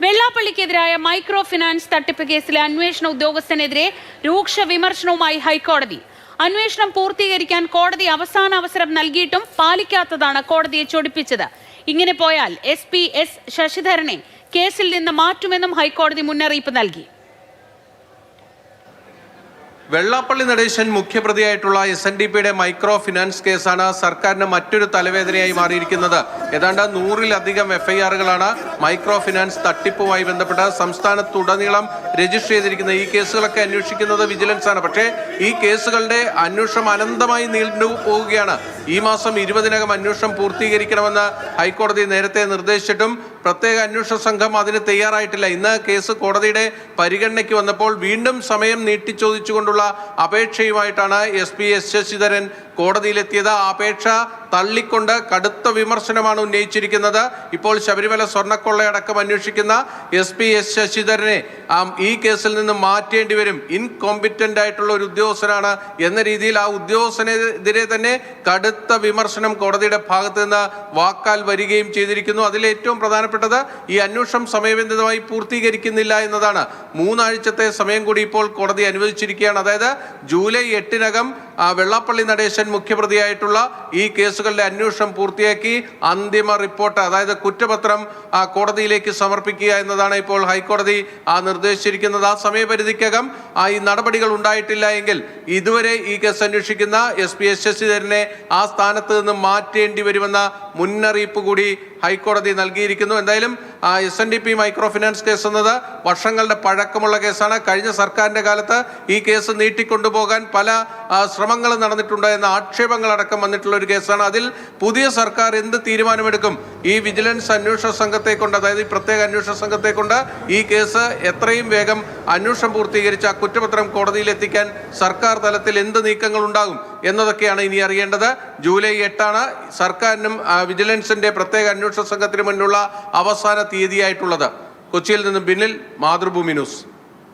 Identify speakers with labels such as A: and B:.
A: വെള്ളാപ്പള്ളിക്കെതിരായ micro finance തട്ടിപ്പ് കേസിലെ അന്വേഷണ ഉദ്യോഗസ്ഥനെതിരെ രൂക്ഷ വിമർശനവുമായി ഹൈക്കോടതി. അന്വേഷണം പൂർത്തീകരിക്കാൻ കോടതി അവസാന അവസരം നൽകിയിട്ടും പാലിക്കാത്തതാണ് കോടതിയെ ചൊടിപ്പിച്ചത്. ഇങ്ങനെ പോയാൽ SP S ശശിധരനെ കേസിൽ നിന്ന് മാറ്റുമെന്നും ഹൈക്കോടതി മുന്നറിയിപ്പ് നൽകി.
B: വെള്ളാപ്പള്ളി നടേശൻ മുഖ്യപ്രതിയായിട്ടുള്ള SNDPയുടെ മൈക്രോ ഫിനാൻസ് കേസാണ് സർക്കാരിന് മറ്റൊരു തലവേദനയായി മാറിയിരിക്കുന്നത്. ഏതാണ്ട് 100-ലധികം FIRകളാണ് മൈക്രോ ഫിനാൻസ് തട്ടിപ്പുമായി ബന്ധപ്പെട്ട് സംസ്ഥാനത്തുടനീളം രജിസ്റ്റർ ചെയ്തിരിക്കുന്നത്. ഈ കേസുകളൊക്കെ അന്വേഷിക്കുന്നത് വിജിലൻസ് ആണ്. പക്ഷേ ഈ കേസുകളുടെ അന്വേഷണം അനന്തമായി നീണ്ടു പോവുകയാണ്. ഈ മാസം 20-നകം അന്വേഷണം പൂർത്തീകരിക്കണമെന്ന് ഹൈക്കോടതി നേരത്തെ നിർദ്ദേശിച്ചിട്ടും പ്രത്യേക അന്വേഷണ സംഘം അതിന് തയ്യാറായിട്ടില്ല. ഇന്ന് കേസ് കോടതിയുടെ പരിഗണനയ്ക്ക് വന്നപ്പോൾ വീണ്ടും സമയം നീട്ടിച്ചോദിച്ചുകൊണ്ടുള്ള അപേക്ഷയുമായിട്ടാണ് SP S ശശിധരൻ കോടതിയിലെത്തിയത്. ആ അപേക്ഷ തള്ളിക്കൊണ്ട് കടുത്ത വിമർശനമാണ് ഉന്നയിച്ചിരിക്കുന്നത്. ഇപ്പോൾ ശബരിമല സ്വർണ്ണക്കൊള്ളയടക്കം അന്വേഷിക്കുന്ന SP S ശശിധരനെ ഈ കേസിൽ നിന്ന് മാറ്റേണ്ടി വരും. ഇൻകോമ്പിറ്റന്റ് ആയിട്ടുള്ള ഒരു ഉദ്യോഗസ്ഥനാണ് എന്ന രീതിയിൽ ആ ഉദ്യോഗസ്ഥനെതിരെ തന്നെ കടുത്ത വിമർശനം കോടതിയുടെ ഭാഗത്ത് നിന്ന് വാക്കാൽ വരികയും ചെയ്തിരിക്കുന്നു. അതിൽ ഏറ്റവും പ്രധാനപ്പെട്ടത് ഈ അന്വേഷണം സമയബന്ധിതമായി പൂർത്തീകരിക്കുന്നില്ല എന്നതാണ്. 3 ആഴ്ചത്തെ സമയം കൂടി ഇപ്പോൾ കോടതി അനുവദിച്ചിരിക്കുകയാണ്. അതായത് ജൂലൈ 8-നകം വെള്ളാപ്പള്ളി നടേശൻ മുഖ്യപ്രതിയായിട്ടുള്ള ഈ കേസുകളുടെ അന്വേഷണം പൂർത്തിയാക്കി അന്തിമ റിപ്പോർട്ട്, അതായത് കുറ്റപത്രം കോടതിയിലേക്ക് സമർപ്പിക്കുക എന്നതാണ് ഇപ്പോൾ ഹൈക്കോടതി നിർദ്ദേശിച്ചിരിക്കുന്നത്. ആ സമയപരിധിക്കകം ഈ നടപടികൾ ഉണ്ടായിട്ടില്ല എങ്കിൽ ഇതുവരെ ഈ കേസ് അന്വേഷിക്കുന്ന SP S ശശിധരനെ ആ സ്ഥാനത്ത് നിന്ന് മാറ്റേണ്ടി വരുമെന്ന മുന്നറിയിപ്പ് കൂടി ഹൈക്കോടതി നൽകിയിരിക്കുന്നു. എന്തായാലും SNDP മൈക്രോ ഫിനാൻസ് കേസ് എന്നത് വർഷങ്ങളുടെ പഴക്കമുള്ള കേസാണ്. കഴിഞ്ഞ സർക്കാരിന്റെ കാലത്ത് ഈ കേസ് നീട്ടിക്കൊണ്ടുപോകാൻ പല ശ്രമങ്ങളും നടന്നിട്ടുണ്ട് എന്ന ആക്ഷേപങ്ങളടക്കം വന്നിട്ടുള്ള ഒരു കേസാണ്. അതിൽ പുതിയ സർക്കാർ എന്ത് തീരുമാനമെടുക്കും? ഈ വിജിലൻസ് അന്വേഷണ സംഘത്തെ കൊണ്ട്, അതായത് ഈ പ്രത്യേക അന്വേഷണ സംഘത്തെ കൊണ്ട് ഈ കേസ് എത്രയും വേഗം അന്വേഷണം പൂർത്തീകരിച്ച് ആ കുറ്റപത്രം കോടതിയിൽ എത്തിക്കാൻ സർക്കാർ തലത്തിൽ എന്ത് നീക്കങ്ങൾ ഉണ്ടാകും എന്നതൊക്കെയാണ് ഇനി അറിയേണ്ടത്. ജൂലൈ 8 സർക്കാരിനും വിജിലൻസിന്റെ പ്രത്യേക അന്വേഷണ സംഘത്തിന് മുന്നിലുള്ള അവസാന തീയതിയായിട്ടുള്ളത്. കൊച്ചിയിൽ നിന്നും ബിന്നിൽ, മാതൃഭൂമി ന്യൂസ്.